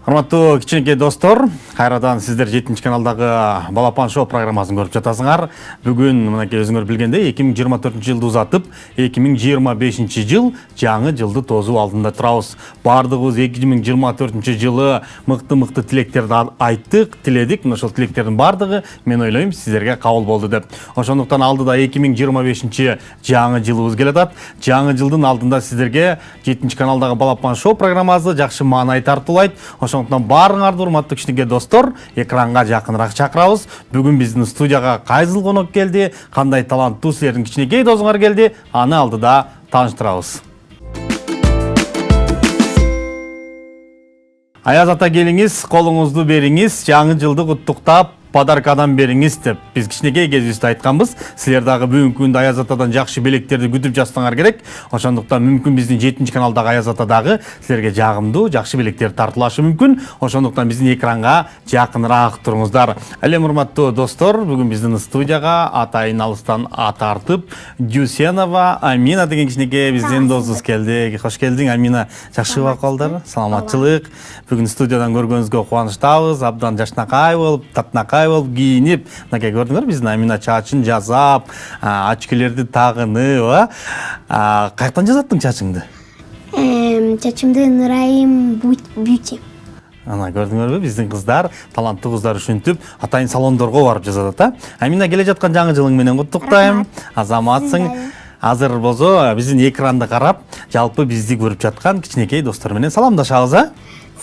Урматтуу кичинекей достор, кайрадан сиздер 7 каналдагы Балапан шоу программасын көрүп жатасыңар. Бүгүн мынакей өзүңөр билгендей 2024-жылды узатып, 2025-жыл жаңы жылды тосуу алдында турабыз. Бардыгыбыз 2024-жылы мыкты тилектерди айттык, тиледик. Ошол тилектердин бардыгы мен ойлойм сиздерге кабыл болду деп. Ошондуктан алдыда 2025 жаңы жылыбыз келатат. Жаңы жылдын алдында сиздерге 7 каналдагы Балапан шоу программасы жакшы маанай тартуулайт. Ошондуктан барыңарды урматтуу кичинекей достор, экранга жакыныраак чакырабыз. Бүгүн биздин студияга кайсыл конок келди, кандай таланттуу силердин кичинекей досуңар келди, аны алдыда тааныштырабыз. Аяз ата келиңиз, колуңузду бериңиз, жаңы жылды куттуктап, подаркадан бериңиз деп биз кичинекей кезибизде айтканбыз. Силер дагы бүгүнкү күндө Аяз атадан жакшы белектерди күтүп жатсаңар керек. Ошондуктан мүмкүн биздин 7 каналдагы Аяз ата дагы силерге жагымдуу, жакшы белектер тартылашы мүмкүн. Ошондуктан биздин экранга жакыныраак туруңуздар. Элем урматтуу достор, бүгүн биздин студияга атайын алыстан тартып Дюсенова Амина деген кичинекей биздин досубуз келди. Кош келдиң, Амина. Жакшыбы акыбалдар? Саламатчылык. Бүгүн студиядан көргөнүзгө кубанычтабыз. Абдан жашнакай болуп, татнакай болуп кийинип, мынакей көрдүңөр биздин Амина чачын жасап, очкилерди тагынып, каяктан жасаттың чачыңды? Чачымды Нурайым Бьюти. Ана көрдүңөрбү, биздин кыздар, таланттуу кыздар ушинтип атайын салондорго барып жасатат. Амина, келе жаткан жаңы жылың менен куттуктайм. Азаматсың. Азыр болсо биздин экранды карап, жалпы бизди көрүп жаткан кичинекей достор менен саламдашабыз,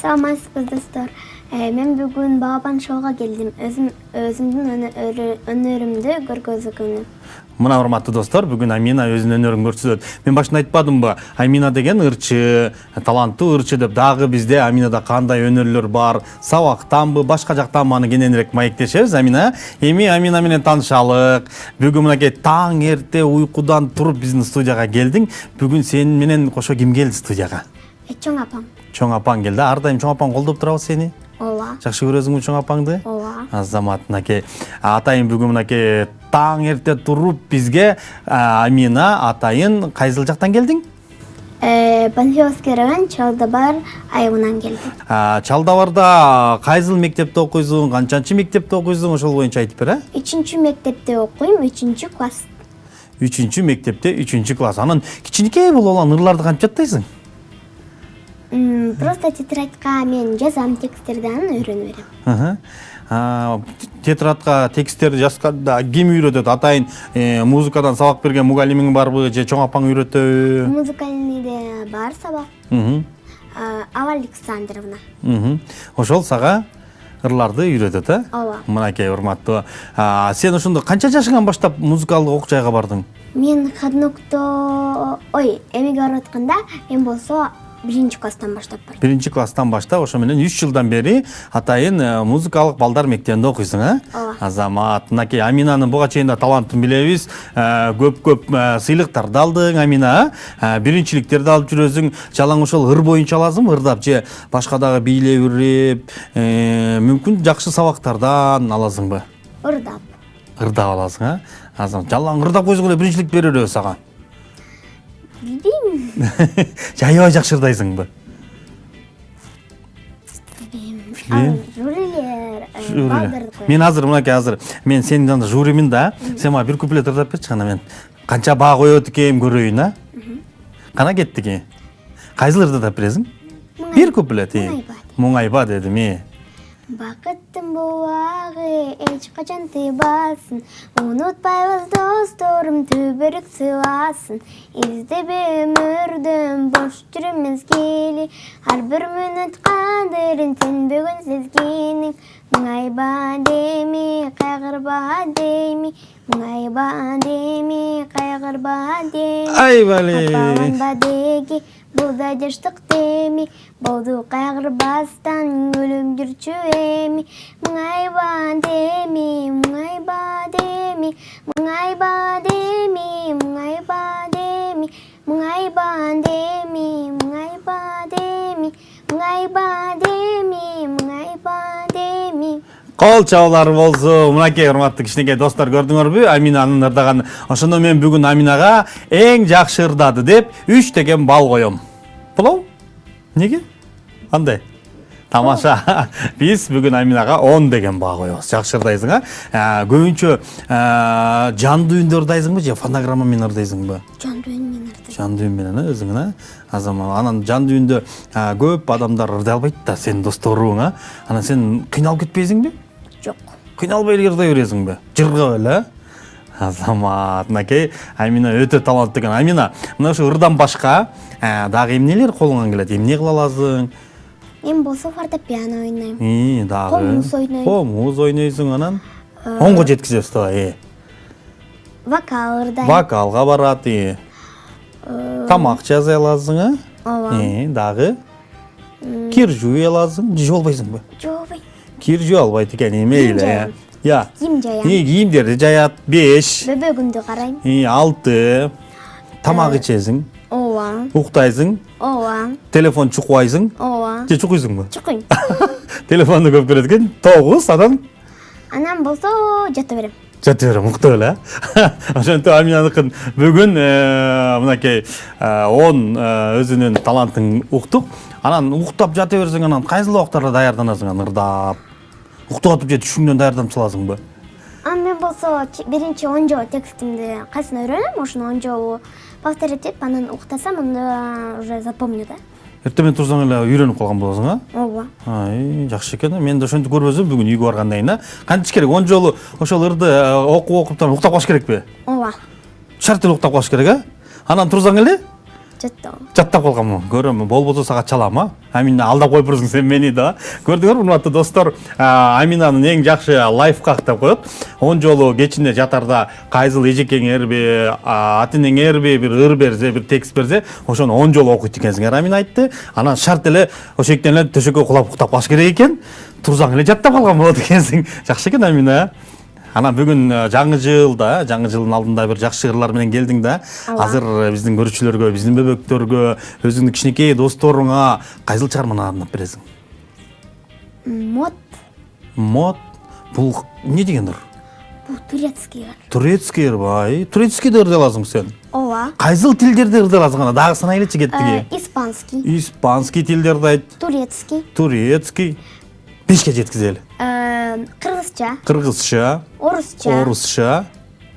Саламатсызбы достор. Мен бүгүн Балапан шоуга келдим. Өзүмдүн өнөрүмдү көргөзгөнү. Мына урматтуу достор, бүгүн Амина өзүнүн өнөрүн көрсөтөт. Мен башында айтпадымбы, Амина деген ырчы, таланттуу ырчы деп. Дагы бизде Аминада кандай өнөрлөр бар, сабактанбы, башка жактанбы, аны кененирээк маектешебиз. Амина, эми Амина менен таанышалык. Бүгүн мынакей таң эрте уйкудан туруп биздин студияга келдиң. Бүгүн сен менен кошо ким келди студияга? Чоң апам. Чоң апаң келди. Ар дайым чоң апаң колдоп турабыз сени. Ооба. Жакшы көрөсүңбү чоң апаңды? Ооба. Азамат, мынакей атайын бүгүн мынакей таң эрте туруп бизге Амина атайын кайсыл жактан келдиң? Панфиловский район Чалдабар айылынан келдим. Чалдабарда кайсыл мектепте окуйсуң, канчанчы мектепте окуйсуң, ошол боюнча айтып бер, 3 мектепте окуйм, 3 класс. 3 мектепте 3 класс. Анан кичинекей болуп алган ырларды кантип жаттайсың? Просто тетрадька мен жазам, тексттерди анан өйрөнүп берем. Тетрадка тексттерди жазганда ким үйрөтөт? Атайын музыкадан сабак берген мугалимиң барбы же чоң апаң үйрөтөбү? Музыкальныйда бар сабак. Ава Александровна. Ошол сага ырларды үйрөтөт, Ооба. Мынакей урматтуу. Сен ошондо канча жашыңан баштап музыкалдык окуу жайга бардың? Мен Ходнокто, эмиге барып атканда, мен болсо 1-класстан баштап бардым. 1-класстан баштап, ошо менен 3 жылдан бери атайын музыкалык балдар мектебинде окуйсуң, Ооба. Азамат, мынакей Аминанын буга чейин да талантын билебиз. Көп сыйлыктарды алдың Амина, биринчиликтерди алып жүрөсүң. Жалаң ошол ыр боюнча аласың, ырдап же башка дагы бийлеп үрүп, мүмкүн жакшы сабактардан аласыңбы? Ырдап аласың, Азамат, жалаң ырдап койсоң эле биринчилик берербиз сага. билбейм. Аябай жакшы ырдайсыңбы? Жюрилер. Мен мен сенин жанында жюримин да. Сен мага бир куплет ырдап берчи, кана мен канча баа коет экенин көрөйүн, Кана кеттик. Кайсыл ырдап бересиң? Бир куплет. Муңайба дедим. Бакыттын булагы эч качан тыйбасын, унутпайбыз досторум түбүрүк сыйласын. Издебе өмүрдөн бош жүрүмүз кели, ар бир мүнөт кадырын төнбөгөн сезгениң. Муңайба деми, кайгырба деми, муңайба деми, кайгырба деми. Ай бале. Капаланба деги, бул да жаштык деми, болду кайгырбастан өлүм жүрчү эми. Муңайба деми, муңайба деми, муңайба деми, муңайба деми, муңайба деми, муңайба деми, муңайба деми, муңайба деми. Кол чабуулар болсу. Мынакей урматтуу кичинекей достор, көрдүңөрбү Аминанын ырдаган. Ошондо мен бүгүн Аминага эң жакшы ырдады деп 3 деген балл коем. Болобу? Неге? Кандай? Тамаша. Биз бүгүн Аминага 10 деген баа коебуз. Жакшы ырдайсың, а? Көбүнчө жандуу үндөрдү айсыңбы же фонограмма менен ырдайсыңбы? Жандуу үн менен ырдайм. Жандуу үн менен өзүң, Азама анан жандуу үндө көп адамдар ырдай албайт да, сенин досторуң, Анан сен кыйналып кетпейсиңби? Жок. Кыйналбай эле ырдай бересиңби? Жыргап эле, Азамат, мынакей Амина өтө таланттуу экен. Амина, мына ушу ырдан башка дагы эмнелер колуңан келет? Эмне кыла аласың? Мен болсо фортепиано ойнойм. Дагы. Комуз ойнойм. Комуз ойнойсуң, анан онго жеткизебиз да. Вокал ырдайм. Вокалга барат, тамак жасай аласың, Ооба. Дагы. Кир жууй аласың, жуу албайсыңбы? Жуубайм. Кир жуу албайт экен, Кийим жаям. Кийим жаям. Кийимдерди жаят 5, Бөбөгүмдү карайм. 6. Тамак ичесиң, Ооба. уктайсың, Ооба. телефон чукпайсың, Ооба. же чукуйсуңбу? Чукуйм. Телефонду көп көрөт экен, 9, Анан болсо жата берем. жата берем, уктап эле. Ошентип Аминаныкын бүгүн мынакей 10 өзүнүн талантын уктук. Анан уктап жата берсең, анан кайсыл убактарда даярданасың, ырдап? Уктап атып же түшүңдөн даярданып саласыңбы? Мен болсо биринчи 10 жолу текстимди кайсын үйрөнөм, ошону 10 жолу повторить этип, анан уктасам, анда уже запомню да. Эртең турсаң эле үйрөнүп калган болосуң, Ооба. Жакшы экен. Мен да ошентип көрбөсөм бүгүн үйгө баргандан кийин, Кантип керек? 10 жолу ошол ырды окуп уктап калыш керекпи? Ооба. Шарт эле уктап калыш керек, Анан турсаң эле Жаттап. жаттап калганмын. Көрөм, болбосо сага чалам, Амина алдап коюп турсуң сен мени да. Көрдүңөрбү, урматтуу достор, Аминанын эң жакшы лайфхак деп коет. 10 жолу кечинде жатарда кайсыл эжекеңерби, атинеңерби бир ыр берсе, бир текст берсе, ошону 10 жолу окуйт экенсиңер, Амина айтты. Анан шарт эле ошектен эле төшөккө кулап уктап калыш керек экен. Турсаң эле жаттап калган болот экенсиң. Жакшы экен, Амина. Анан бүгүн жаңы жылдын алдында бир жакшы ырлар менен келдиң да. Азыр биздин көрүүчүлөргө, биздин бөбөктөргө, өзүңдүн кичинекей досторуңа кайсыл чыгарманы арнап бересиң? Мод. Мод. Бул эмне деген ыр? Бул турецкий ыр. Турецкий ырбы? Турецкийди ырдай аласың сен? Ооба. Кайсыл тилдерди ырдай аласың? Ана дагы санайлычы кеттиги. Испанский. Испанский тилдерди айт. Турецкий. Турецкий. 5ке жеткизели. Кыргызча. Кыргызча. Орусча. Орусча.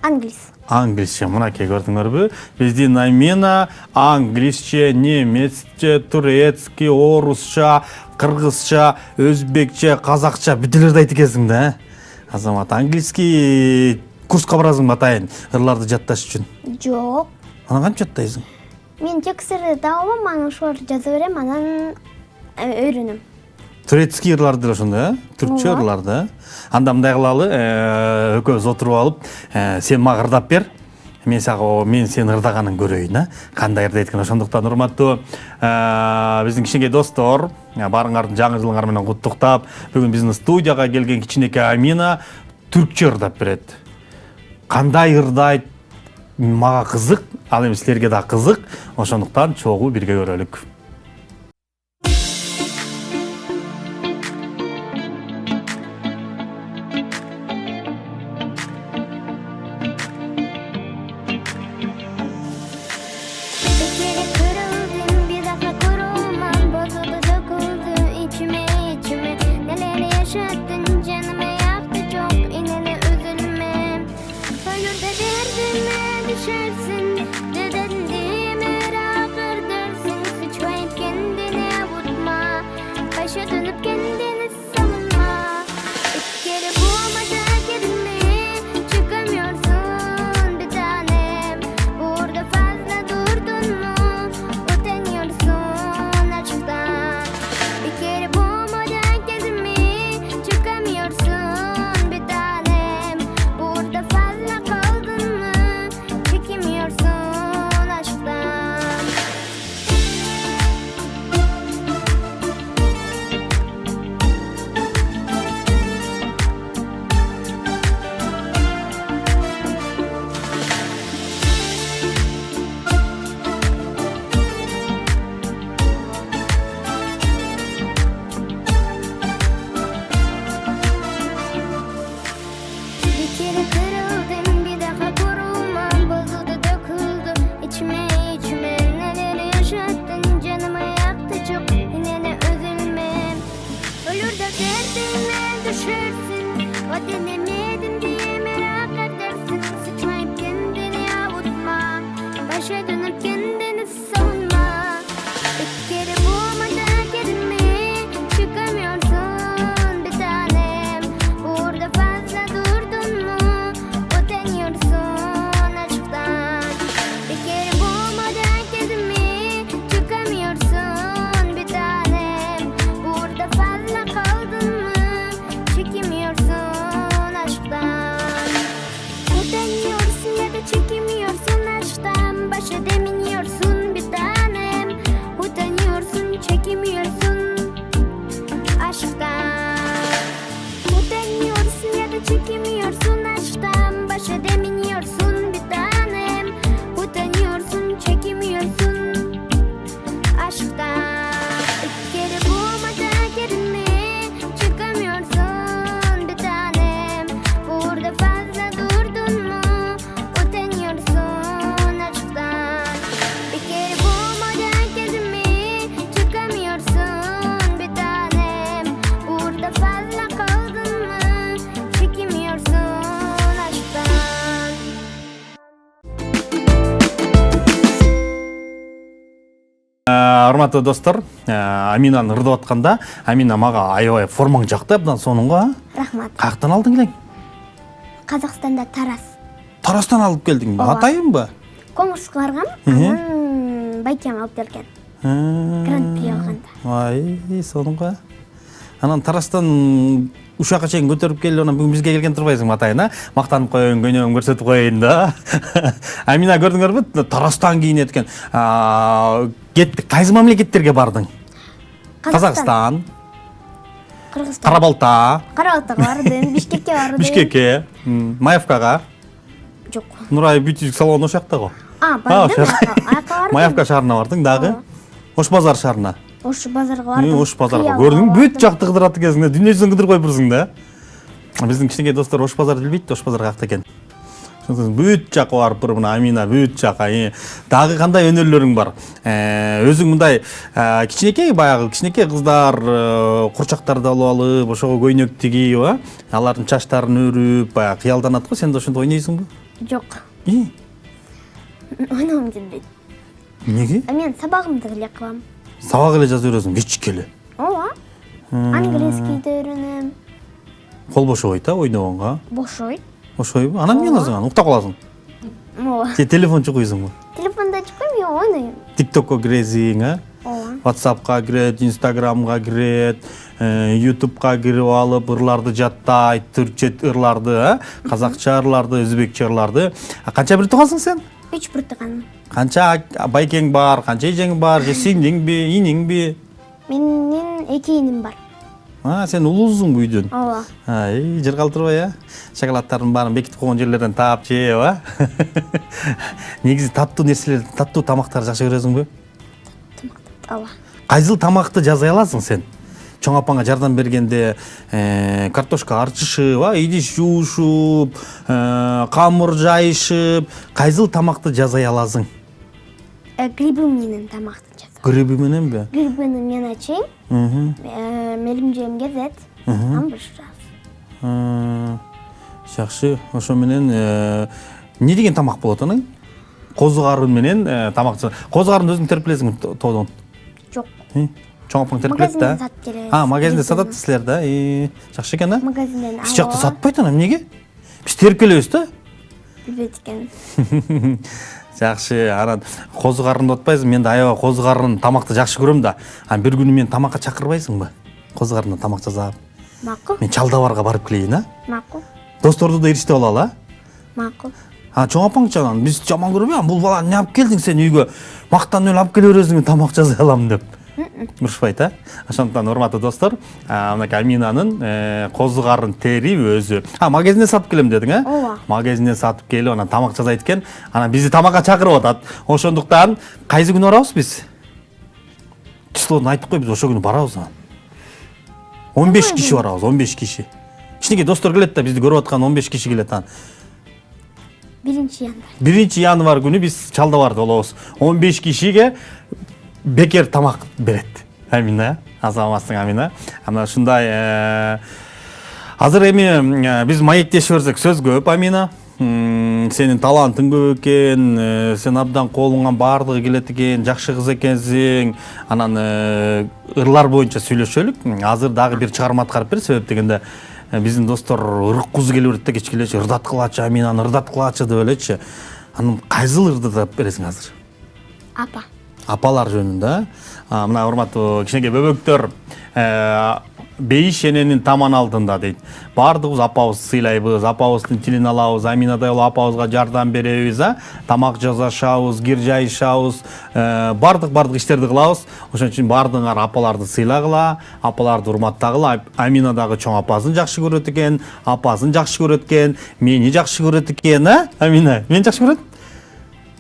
Англис. Мынакей көрдүңөрбү? Биздин Амина англисче, немецче, турецкий, орусча, кыргызча, өзбекче, казакча бүт элерди айтып экенсиң да. Азамат, английский курска барасың атайын ырларды жатташ үчүн? Жок. Анан кантип жаттайсың? Мен тексттерди табам, анан ошолорду жаза берем, анан үйрөнөм. Турецкий ырларды ошондой, түркчө ырларды. Анда мындай кылалы, экөөбүз отуруп алып, сен мага ырдап бер. Мен сен ырдаганын көрөйүн, кандай ырдайт экен. Ошондуктан урматтуу биздин кичинекей достор, баарыңардын жаңы жылыңар менен куттуктап, бүгүн биздин студияга келген кичинекей Амина түркчө ырдап берет. Кандай ырдайт? Мага кызык, ал эми силерге да кызык. Ошондуктан чогуу бирге көрөлүк. Derdime düşersin, o denemedim diye merak edersin. Sıçmayıp kendini avutma, başa dönüp kendini savunma. Bir kere bulmadan kendimi çıkamıyorsun bir tanem. Burada fazla durdun mu, utanıyorsun aşktan. Bir kere bulmadan kendimi çıkamıyorsun bir tanem. Burada fazla kaldın mı, çekemiyorsun aşktan. Utanıyorsun ya da çekemiyorsun aşktan. Başa deminiyorsun bir tanem. Utanıyorsun, çekemiyorsun aşktan. Utanıyorsun ya da çekemiyorsun aşktan. Başa deminiyorsun bir tanem. Utanıyorsun, çekemiyorsun aşktan. Bir kere bulmadan kendimi çıkamıyorsun bir tanem. Burada fazla durdun mu, utanıyorsun aşktan. Bir kere bulmadan kendimi çıkamıyorsun bir tanem. Burada fazla kaldın mı, çekemiyorsun aşktan. Урматтуу достор, Аминаны ырдап атканда, Амина мага аябай формаң жакты абдан сонунга. Рахмат. Каяктан алдың элең? Казакстанда Тарас. Тарастан алып келдиң. Ооба. Атайынбы? Конкурска баргам, анан байкем алып келген. Гран-при алганда. Ай, сонунга. Анан Тарастан ушакка чейин көтөрүп келип, анан бүгүн бизге келген турбайсыңбы атайын, а? Мактанып коеюн, көнөгүм көрсөтүп коеюн да. Амина көрдүңөрбү? Тарастан кийинет экен. Кеттик. Кайсы мамлекеттерге бардың? Казакстан, Кыргызстан. Карабалта, Карабалтага бардым, Бишкекке бардым. Бишкекке, Маевкага. Жок. Нурай бутик салону ошакта го. Бардым. Аяка бардым. Маевка шаарына бардың дагы. Ош базар шаарына. Ош базарга бардым. Ош базарга көрдүңбү? Бүт жакты кыдырат экенсиң да, дүйнөсүн кыдырып койупсуң да. Биздин кичинекей достор Ош базарды билбейт, Ош базар каякта экен. Бүт жакка барып туруп, мына Амина бүт жакка. Дагы кандай өнөрлөрүң бар? Өзүң мындай кичинекей, баягы кичинекей кыздар курчактарды алып алып, ошого көйнөк тигип, алардын чачтарын өрүп, баягы кыялданат го. Сен да ошондой ойнойсуңбу? Жок. Ойногум келбейт. Эмнеге? Мен сабагымды эле кылам. Сабак эле жазып бересиң, кичик эле. Ооба. Английскийди үйрөнөм. Кол бошобойт, ойногонго. Бошойт. Ошойбу? Анан эмне кыласың? Уктап каласың. Ооба. Же телефон чукуйсуңбу? Телефонда чыкпайм, мен ойнойм. TikTokко киресиң, Ооба. WhatsAppка кирет, Instagramга кирет, YouTubeга кирип алып ырларды жаттайт, түркчө ырларды, казакча ырларды, өзбекче ырларды. Канча бир туугансың сен? 3 бир тууган. Канча байкең бар, канча эжең бар, же сиңдиңби, иниңби? Менин 2 иним бар. Сен улуусуңбу үйдөн? Ооба. Ай, жыргалтырбай, Шоколадтардын баарын бекитип койгон жерлерден таап жеп, Негизи таттуу нерселер, таттуу тамактарды жакшы көрөсүңбү? Ооба. Кайсыл тамакты жасай аласың сен? Чоң апаңа жардам бергенде картошка арчышып, идиш жуушуп, камыр жайышып, кайсыл тамакты жасай аласың? Грибы менен тамакты жасайм. Грибы мененби? Грибыны мен ачайм. Мелимжем кезет. Амбыш жаз. Жакшы, ошо менен эмне деген тамак болот анан? Козу карын менен тамак жасай. Козу карын өзүң терип билесиңби тоодон? Жок. Чоң апаң терип билет да? Магазинден сатып келебиз. Магазинде сатат силер да? Жакшы экен, Магазинден. Биз жакта сатпайт анан эмнеге? Биз терип келебиз да? Билбейт экен. Жакшы, анан козу карын деп атпайсың, мен да аябай козу карын тамакты жакшы көрөм да. Анан бир күнү мени тамакка чакырбайсыңбы? Козу карындан тамак жасап. Макул. Мен Чалдабарга барып келейин, Макул. Досторду да ириштеп алалы, Макул. Чоң апаңчы анан биз жаман көрбөйбү? Бул баланы эмне алып келдиң сен үйгө? Мактан эле алып келе бересиң, тамак жасай алам деп. Урушпайт, Ошондуктан урматтуу достор, мынакей Аминанын козу карын терип өзү. Магазинден сатып келем дедиң, Ооба. Магазинден сатып келип, анан тамак жасайт экен. Анан бизди тамакка чакырып атат. Ошондуктан кайсы күнү барабыз биз? Числону айтып кой, биз ошол күнү барабыз. 15 киши барабыз, 15 киши. Кичинекей достор келет да, бизди көрүп аткан 15 киши келет анан. 1 январь күнү биз Чалдабарда болобуз. 15 кишиге бекер тамак берет. Амина. Саламатсың, Амина. Ана ушундай азыр эми биз маектешип берсек сөз көп, Амина. Сенин талантың көп экен, сен абдан колуңан баардыгы келет экен, жакшы кыз экенсиң. Анан ырлар боюнча сүйлөшөлүк. Азыр дагы бир чыгарма аткарып бер, себеп дегенде биздин достор ырык кузу келип берет да, кечкелечи ырдаткылачы, Аминаны ырдаткылачы деп элечи. Анан кайсыл ырды деп бересиң азыр? Апа. Апалар жөнүндө. Мына урматтуу кичинекей бөбөктөр, бейиш эненин таман алдында дейт. Баардыгыбыз апабызды сыйлайбыз, апабыздын тилин алабыз, Аминадай эле апабызга жардам беребиз, тамак жасашабыз, кир жайышабыз, баардык иштерди кылабыз. Ошон үчүн баардыгыңар апаларды сыйлагыла, апаларды урматтагыла. Амина дагы чоң апасын жакшы көрөт экен, апасын жакшы көрөт экен, мени жакшы көрөт экен, Амина? Мени жакшы көрөт?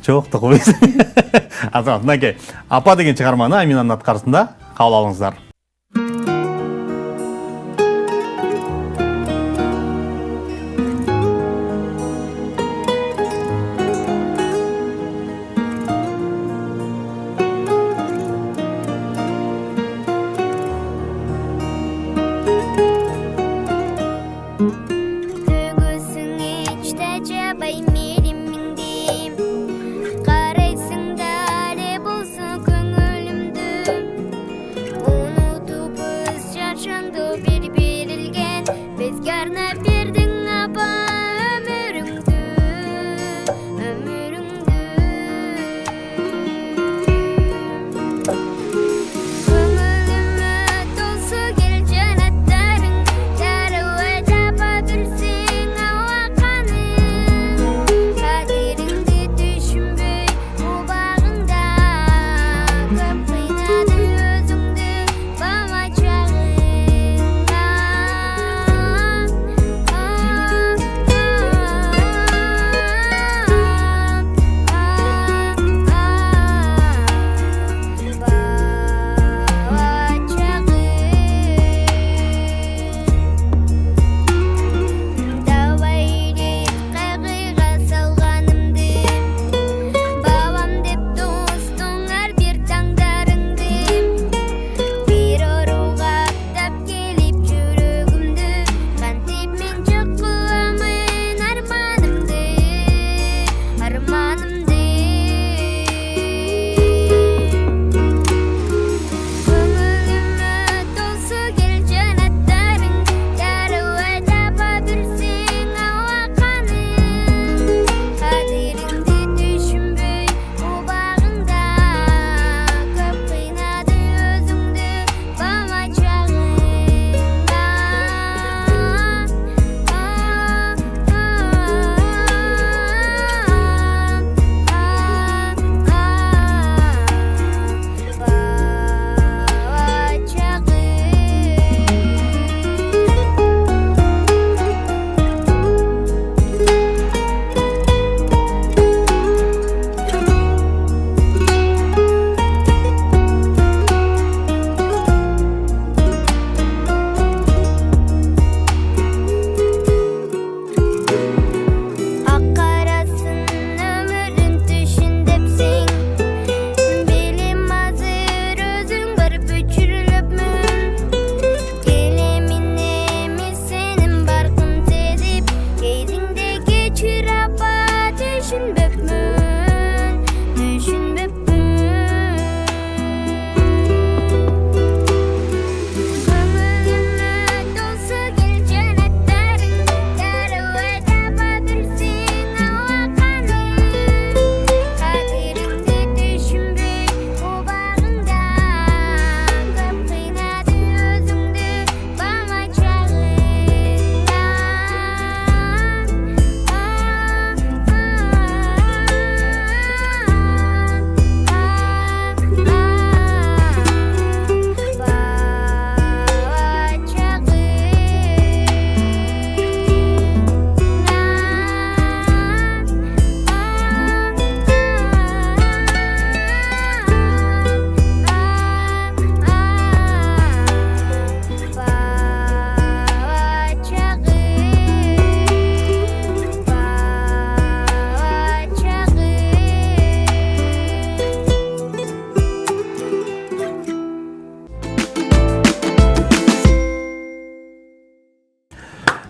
Жок да койбойсуң. Азамат, мынакей, апа деген чыгарманы Аминанын аткарысында кабыл алыңыздар. Onu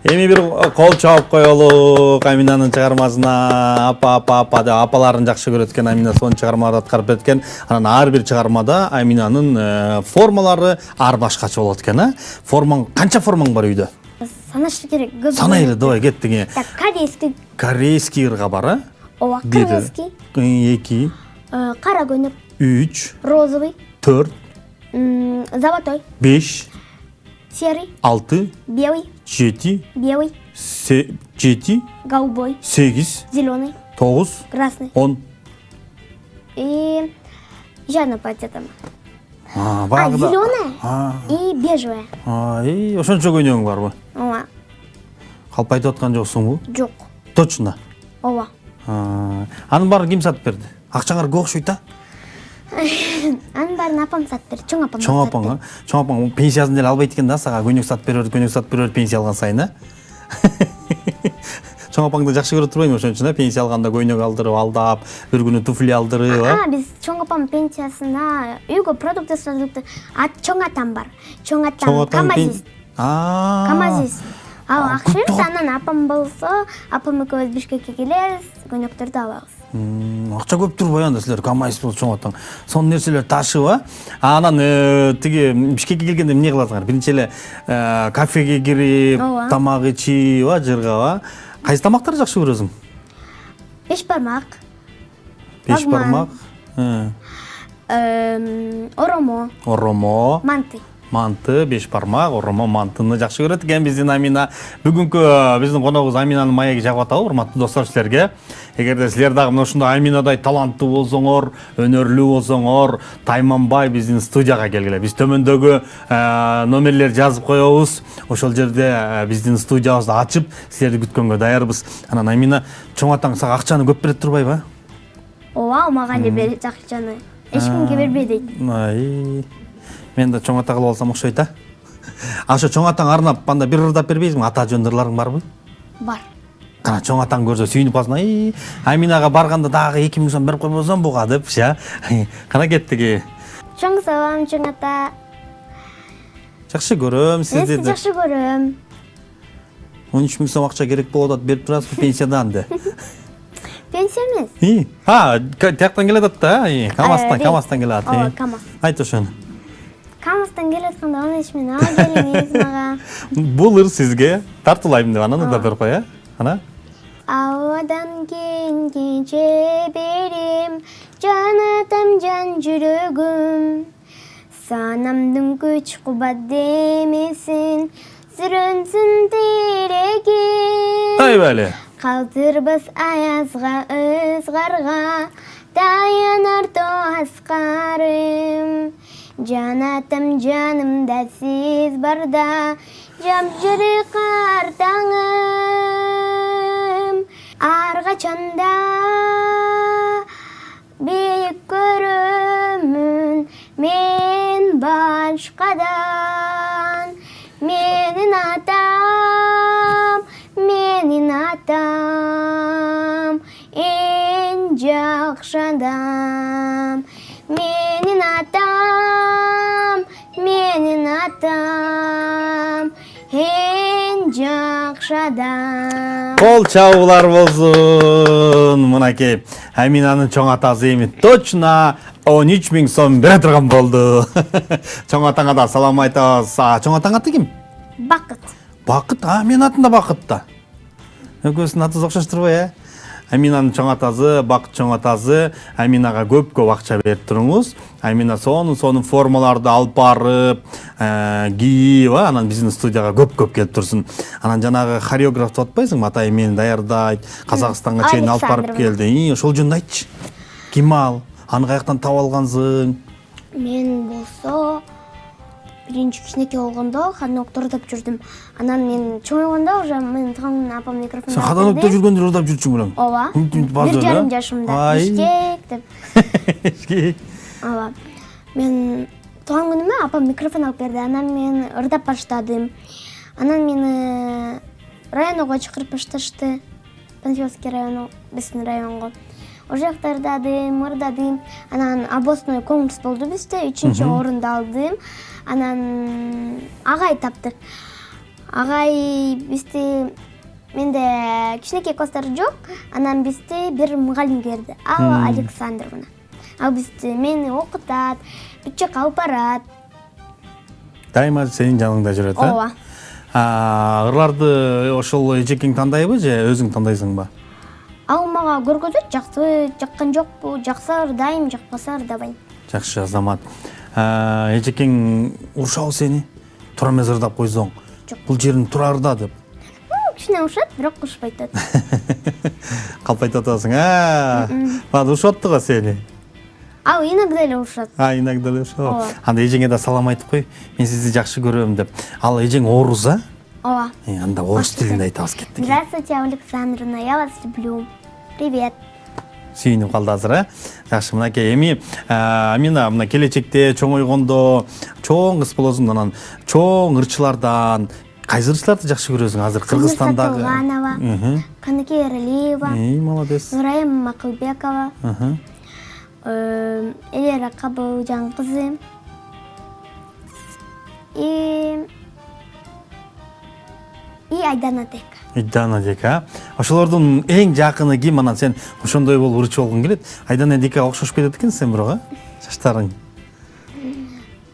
Эми бир кол чаап коелук Аминанын чыгармасына. Апа деп апаларын жакшы көрөт экен. Амина сонун чыгармаларды аткарып берет экен. Анан ар бир чыгармада Аминанын формалары ар башкача болот экен, а? Формаң канча формаң бар үйдө? Санаш керек. Көп. Санайлы, давай кеттиң. Так, корейский. Корейский ырга бар, а? Ооба, кыргызский. 2, Кара көнүк. 3, Розовый. 4, Золотой. 5, Серый. 6, Белый. 7, Белый. 7, Голубой. 8, Зеленый. 9, Красный. 10. И еще одна пачка там. Багда. Зеленая и бежевая. И ошончо көйнөгүң барбы? Ооба. Калп айтып аткан жоксуңбу? Жок. Точно. Ооба. Анын баарын ким сатып берди? Акчаңар көп окшойт да? Анын баарын апам сатып берди. Чоң апам. Чоң апаң, а? Чоң апаң пенсиясын деле албайт экен да, сага көйнөк сатып берет, пенсия алган сайын, а? Чоң апаңды жакшы көрүп турбайбы ошон үчүн, пенсия алганда көйнөк алдырып, алдап, бир күнү туфли алдырып, а? Биз чоң апам пенсиясына үйгө продукты сатып, чоң атам бар. Чоң атам камазист. Камазист. Акча берет, анан апам болсо, апам экөөбүз Бишкекке келебиз, көйнөктөрдү алабыз. Акча көп турбай анда силер камазист болуп чоң атаң. Сонун нерселер ташып, а? Анан тиги Бишкекке келгенде эмне кыласыңар? Биринчи эле кафеге кирип, тамак ичип, жыргап, кайсы тамактарды жакшы көрөсүң? Беш бармак. Беш бармак. Оромо. Манты, беш бармак, оромо, мантыны жакшы көрөт экен биздин Амина. Бүгүнкү биздин коногубуз Аминанын маеги жагып атабы, урматтуу достор силерге. Эгерде силер дагы мына ушундай Аминадай таланттуу болсоңор, өнөрлүү болсоңор, тайманбай биздин студияга келгиле. Биз төмөндөгү номерлер жазып коебуз. Ошол жерде биздин студиябызды ачып, силерди күткөнгө даярбыз. Анан Амина, чоң атаң сага акчаны көп берет турбайбы? Ооба, мага эле берет акчаны. Эч кимге бербей дейт. Мен да чоң ата кылып алсам окшойт, а? Ошо чоң атаң арнап анда бир ырдап бербейсиңби? Ата жөн ырларың барбы? Бар. Кана чоң атаң көрсө сүйүнүп калсын. Аминага барганда дагы 2000 сом берип койбосом буга депчи, а? Кана кеттиги. Чоң салам, чоң ата. Жакшы көрөм сизди. Мен сизди жакшы көрөм. 13 000 сом акча керек болуп атат, берип турасызбы пенсиядан де? Пенсия эмес. Тияктан келатат да, Камазтан келат. Ооба, Камаз. Айт ошону. Камазтан келатканда аны эч мен ала келиңиз мага. Бул ыр сизге тартуулайм деп анан да берип кой, а? Ана? Ауадан кенже берим, жан атам, жан жүрөгүм. Санамдын күч кубат демесин, сүрөнсүн тирегим. Айбали. Калтырбас аязга, ызгарга, таянар тоаскарым. Жан атам, жанымда сиз барда, жапжыры картаңым. Ар качанда бийик көрөмүн мен башкадан. Менин атам, эң жакшы адам. Менин атам, эң жакшы адам. Кол чабуулар болсун. Мынакей Аминанын чоң атасы эми точно 13 000 сом бере турган болду. Чоң атаңа да салам айтабыз. Чоң атаң аты ким? Бакыт. Бакыт? Менин атым да Бакыт да. Экөөсүнүн аты окшош турбайбы, э? Аминанын чоң атасы, Бакыт чоң атасы, Аминага көп акча берип туруңуз. Амина сонун формаларды алып барып, кийип, анан биздин студияга көп келип турсун. Анан жанагы хореограф деп атпайсыңбы? Атай мени даярдайт, Казакстанга чейин алып барып келди. Ошол жөнүндө айтчы. Ким ал? Аны каяктан таап алгансың? Мен болсо биринчи кичинекей болгондо хаднокто ырдап жүрдүм. Анан мен чоңойгондо уже менин тууган апам микрофон. Сен хаднокто жүргөндө ырдап жүрчүң белең? Ооба. 1,5 жашымда. Бишкек деп. Бишкек. Ооба. Мен тууган күнүмө апам микрофон алып берди. Анан мен ырдап баштадым. Анан мени районго чакырып башташты. Панфиловский району, биздин районго. Ошол жакта ырдадым. Анан областной конкурс болду бизде, 3-орунду алдым. Анан агай таптык. Агай бизди менде кичинекей класстар жок. Анан бизди бир мугалим келди. Ал Александровна. Ал бизди мени окутат, бүт жака алып барат. Дайыма сенин жаныңда жүрөт, Ооба. Ырларды ошол эжекең тандайбы же өзүң тандайсыңбы? Ал мага көргөзөт, жакты, жаккан жокпу, жакса ырдайм, жакпаса ырдабайм. Жакшы, Азамат. Эжекең урушабы сени? Тура эмес ырдап койсоң. Жок. Бул жерин тура ырда деп. Кичине урушат, бирок урушпайт атат. Калпайтып атасың. Бат урушатты го сени. Ал иногда эле урушат. Иногда эле ошо. Ооба. Анда эжеңе да салам айтып кой. Мен сизди жакшы көрөм деп. Ал эжең орус, а? Ооба. Анда орус тилинде айтабыз кеттик. Здравствуйте, Александровна, я вас люблю. Привет. Сүйүнүп калды азыр, а? Жакшы, мынакей эми Амина мына келечекте чоң ойгондо чоң кыз болосуң, анан чоң ырчылардан кайсы ырчыларды жакшы көрөсүң азыр Кыргызстандагы? Сатылганова, Каныкей Эралиева, Молодец. Нурайым Макылбекова, Элера Кабылжан кызы. И Айдана Дека. Айдана Дека. Ошолордун эң жакыны ким? Анан сен ошондой болуп ырчы болгуң келет. Айдана Дека окшош кетет экенсиң сен бирок, шаштарың.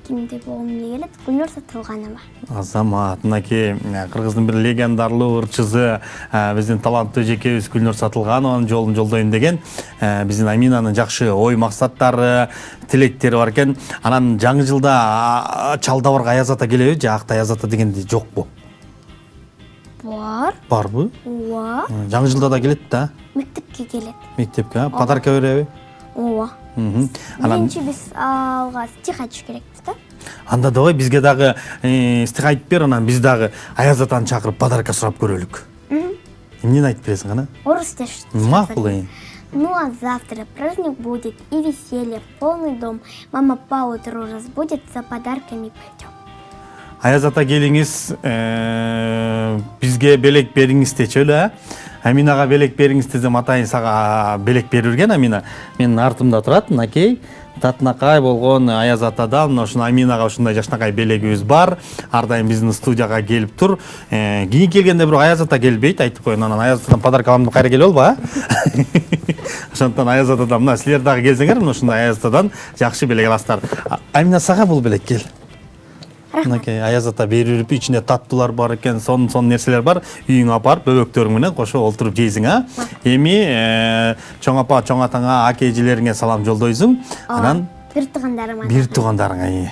Кимде болгум келет? Гүлнур Сатылганова. Азамат, мынакей Кыргыздын бир легендарлуу ырчысы, биздин таланттуу эжекебиз Гүлнур Сатылганованын жолун жолдойм деген биздин Аминанын жакшы ой максаттары, тилектери бар экен. Анан жаңы жылда чалда барга Аяз ата келеби же Актай Аяз ата дегенди жокпу? Бар. Барбы? Ооба. Жаңы жылда да келет да? Мектепке келет. Мектепке, подарка береби? Ооба. Анан Биринчи биз алга стих айтыш керекпиз да. анда давай бизге дагы стих айтып бер, анан биз дагы Аяз атаны чакырып подарка сурап көрөлүк. Эмнени айтып бересиң ана? Орус теш. Макул. Ну а завтра праздник будет и веселье, полный дом. Мама поутру разбудит, за подарками пойдем. Аяз ата келиңиз, бизге белек бериңиз дечелі, а? Аминага белек бериңиз десем, атайын сага белек берилген Амина. Менин артымда турат, мынакей. Татынакай болгон Аяз атадан ошону Аминага ушундай жашнакай белегибиз бар. Ар дайым биздин студияга келип тур. Кийин келгенде бирок Аяз ата келбейт, айтып коеюн. Анан Аяз атадан подарка аламын деп кайра келип алба, а? Ошондон Аяз атадан мына силер дагы келсеңер, мына ушундай Аяз атадан жакшы белек аласыздар. Амина, сага бул белек кел. Мынакей Аяз ата берип, ичинде таттуулар бар экен, сон нерселер бар. Үйүңө апарып, бөбөктөрүң менен кошо олтуруп жейсиң, а? Эми чоң апа, чоң атаңа, аке эжелериңе салам жолдойсуң. Анан Бир туугандарыма. бир туугандарыңа.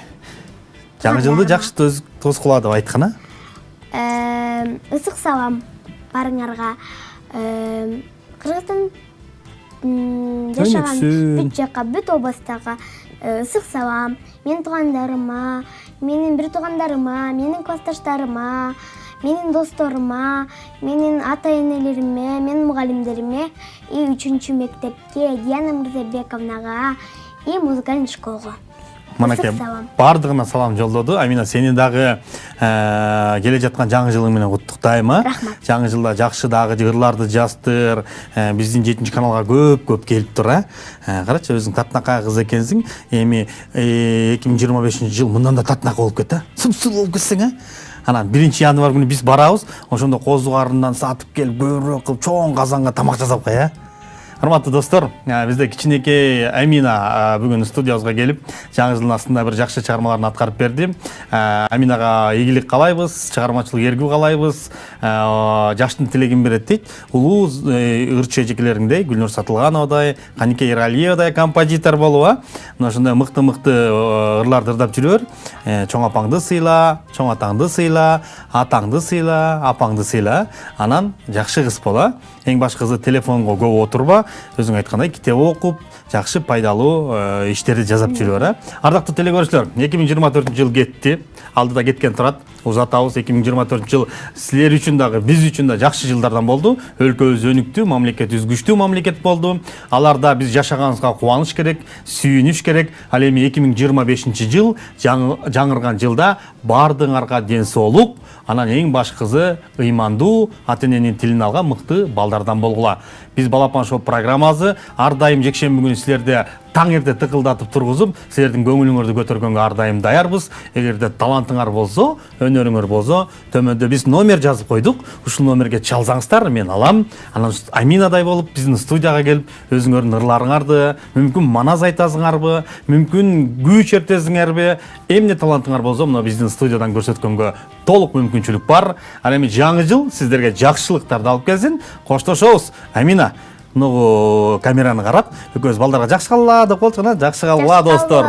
Жаңы жылды жакшы тоз кыла деп айткан, а? Ысык салам барыңарга. Кыргызстан жашаган бүт жака, бүт областтагы ысык салам. Менин туугандарыма, менин бир туугандарыма, менин классташтарыма, менин досторума, менин ата-энелериме, менин мугалимдериме и 3-чү мектепке, Диана Мырзабековнага и музыкальный школага. Мынакей бардыгына салам жолдоду. Амина, сени дагы келе жаткан жаңы жылың менен куттуктайм, а? Рахмат. Жаңы жылда жакшы дагы ырларды жаздыр. Биздин 7-чи каналга көп келип тур, а? Карачы, өзүң татынакай кыз экенсиң. Эми 2025-жыл мындан да татынакай болуп кет, а? Сымсыл болуп кетсең, а? Анан 1-январь күнү биз барабыз. Ошондо козу карындан сатып келип, бөйрөк кылып, чоң казанга тамак жасап кой, а? Урматтуу достор, бизде кичинекей Амина бүгүн студиябызга келип, жаңы жылдын астында бир жакшы чыгармаларын аткарып берди. Аминага ийгилик каалайбыз, чыгармачылык эргүү каалайбыз. Жаштын тилегин берет дейт. Улуу ырчы эжекелериңдей, Гүлнур Сатылгановадай, Каныкей Эралиевадай композитор болуп, а? Мына ошондой мыкты ырларды ырдап жүрөр. Чоң апаңды сыйла, чоң атаңды сыйла, атаңды сыйла, апаңды сыйла. Анан жакшы кыз бол, а? Эң башкысы телефонго көп отурба. Өзүң айткандай китеп окуп, жакшы пайдалуу иштерди жасап жүрөр, а? Ардактуу телекөрүүчүлөр, 2024-жыл кетти. Алдыда кеткен турат. Узатабыз, 2024-жыл силер үчүн дагы, биз үчүн да жакшы жылдардан болду. Өлкөбүз өнүктү, мамлекетибиз күчтүү мамлекет болду. Аларда биз жашаганыбызга кубаныч керек, сүйүнүш керек. Ал эми 2025-жыл жаңырган жылда бардыңарга ден соолук, анан эң башкысы ыймандуу, ата-эненин тилин алган мыкты балдардан болгула. Биз балапан шоу программасы ар дайым жекшемби күнү силерде таң эрте тыкылдатып тургузуп, силердин көңүлүңөрдү көтөргөнгө ар дайым даярбыз. Эгерде талантыңар болсо, өнөрүңөр болсо, төмөндө биз номер жазып койдук. Ушул номерге чалсаңыздар, мен алам. Анан Аминадай болуп биздин студияга келип, өзүңөрдүн ырларыңарды, мүмкүн манас айтасыңарбы, мүмкүн күү чертесиңерби, эмне талантыңар болсо, мына биздин студиядан көрсөткөнгө толук мүмкүнчүлүк бар. Ал эми жаңы жыл сиздерге жакшылыктарды алып келсин. Коштошобуз. Амина, камераны карап, экөөбүз балдарга жакшы калла деп коелучу, жакшы калла достор.